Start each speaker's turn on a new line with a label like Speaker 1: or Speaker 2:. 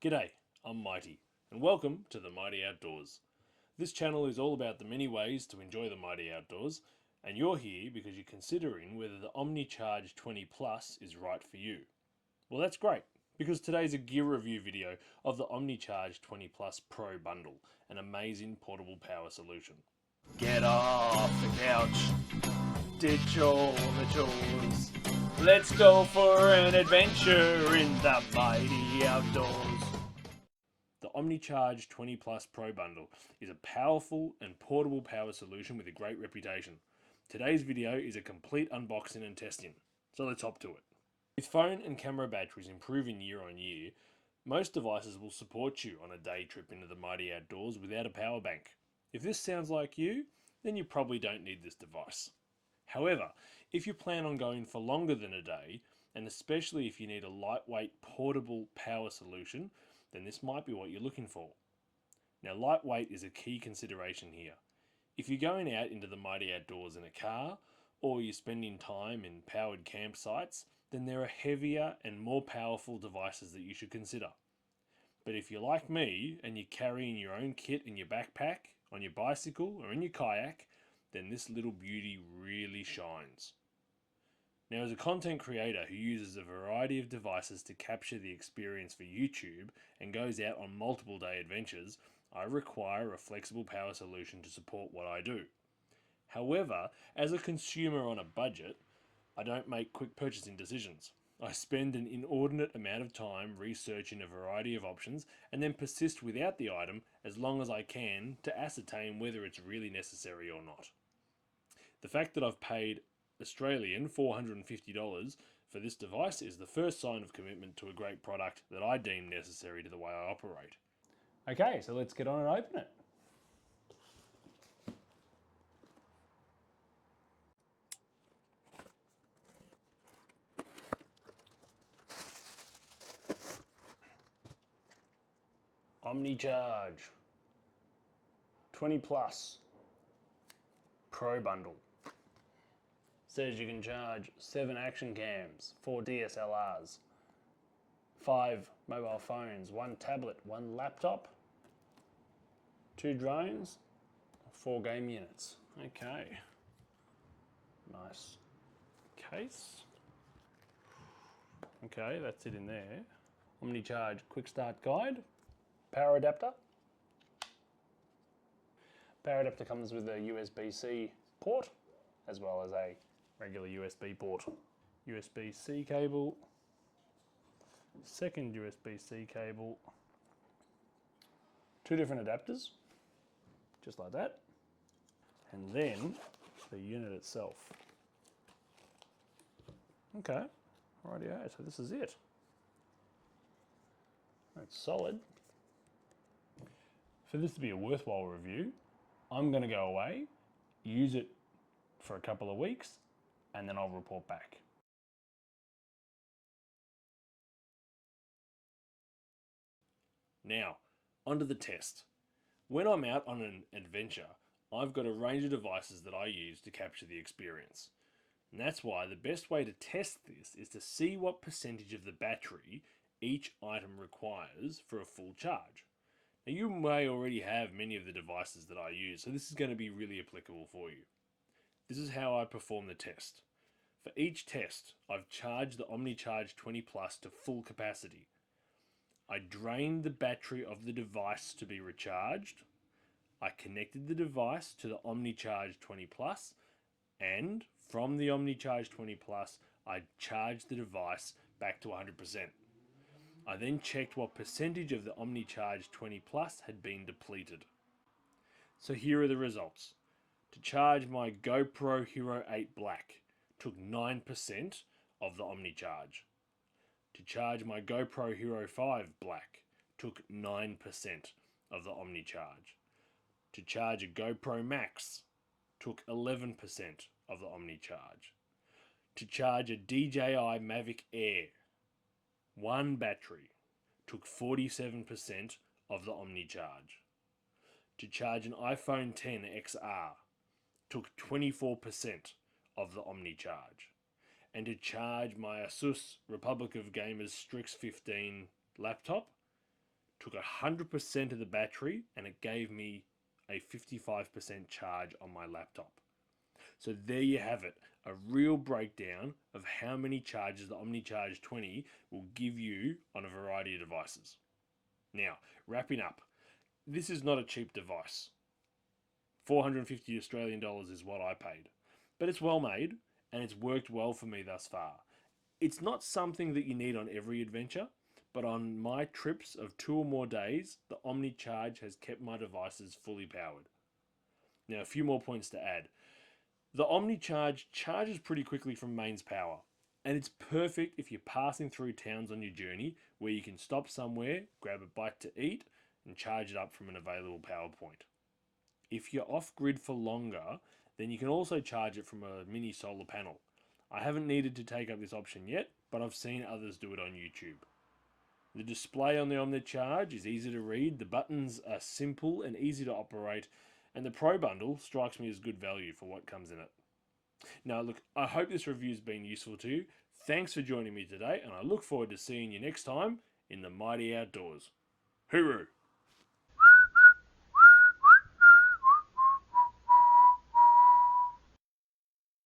Speaker 1: G'day, I'm Mighty, and welcome to the Mighty Outdoors. This channel is all about the many ways to enjoy the mighty outdoors, and you're here because you're considering whether the Omnicharge 20 Plus is right for you. Well, that's great, because today's a gear review video of the Omnicharge 20 Plus Pro bundle, an amazing portable power solution. Get off the couch, ditch all the chores. Let's go for an adventure in the mighty outdoors. The Omnicharge 20 Plus Pro bundle is a powerful and portable power solution with a great reputation. Today's video is a complete unboxing and testing, so let's hop to it. With phone and camera batteries improving year on year, most devices will support you on a day trip into the mighty outdoors without a power bank. If this sounds like you, then you probably don't need this device. However, if you plan on going for longer than a day, and especially if you need a lightweight portable power solution, then this might be what you're looking for. Now, lightweight is a key consideration here. If you're going out into the mighty outdoors in a car, or you're spending time in powered campsites, then there are heavier and more powerful devices that you should consider. But if you're like me and you're carrying your own kit in your backpack, on your bicycle, or in your kayak, then this little beauty really shines. Now, as a content creator who uses a variety of devices to capture the experience for YouTube and goes out on multiple day adventures, I require a flexible power solution to support what I do. However, as a consumer on a budget, I don't make quick purchasing decisions. I spend an inordinate amount of time researching a variety of options and then persist without the item as long as I can to ascertain whether it's really necessary or not. The fact that I've paid Australian $450 for this device is the first sign of commitment to a great product that I deem necessary to the way I operate. Okay, so let's get on and open it. Omnicharge 20 Plus Pro Bundle. Says you can charge 7 action cams, 4 DSLRs, 5 mobile phones, 1 tablet, 1 laptop, 2 drones, 4 game units. Okay. Nice case. Okay, that's it in there. Omnicharge quick start guide, power adapter. Power adapter comes with a USB-C port as well as a regular USB port. USB-C cable, second USB-C cable, 2 different adapters, just like that, and then the unit itself. Okay, rightio, so this is it. It's solid. For this to be a worthwhile review, I'm going to go away, use it for a couple of weeks, and then I'll report back. Now, onto the test. When I'm out on an adventure, I've got a range of devices that I use to capture the experience. And that's why the best way to test this is to see what percentage of the battery each item requires for a full charge. Now, you may already have many of the devices that I use, so this is going to be really applicable for you. This is how I perform the test. For each test, I've charged the Omnicharge 20 Plus to full capacity. I drained the battery of the device to be recharged. I connected the device to the Omnicharge 20 Plus, and from the Omnicharge 20 Plus, I charged the device back to 100%. I then checked what percentage of the Omnicharge 20 Plus had been depleted. So here are the results. To charge my GoPro Hero 8 Black took 9% of the Omnicharge. To charge my GoPro Hero 5 Black took 9% of the Omnicharge. To charge a GoPro Max took 11% of the Omnicharge. To charge a DJI Mavic Air, one battery, took 47% of the Omnicharge. To charge an iPhone X XR took 24% of the Omnicharge. And to charge my Asus Republic of Gamers Strix 15 laptop took 100% of the battery, and it gave me a 55% charge on my laptop. So there you have it, a real breakdown of how many charges the Omnicharge 20 will give you on a variety of devices. Now, wrapping up, this is not a cheap device. 450 Australian dollars is what I paid. But it's well made, and it's worked well for me thus far. It's not something that you need on every adventure, but on my trips of 2 or more days, the Omnicharge has kept my devices fully powered. Now, a few more points to add. The Omnicharge charges pretty quickly from mains power, and it's perfect if you're passing through towns on your journey where you can stop somewhere, grab a bite to eat, and charge it up from an available power point. If you're off grid for longer, then you can also charge it from a mini solar panel. I haven't needed to take up this option yet, but I've seen others do it on YouTube. The display on the Omnicharge is easy to read, the buttons are simple and easy to operate, and the Pro bundle strikes me as good value for what comes in it. Now look, I hope this review's been useful to you. Thanks for joining me today, and I look forward to seeing you next time in the mighty outdoors. Hooroo!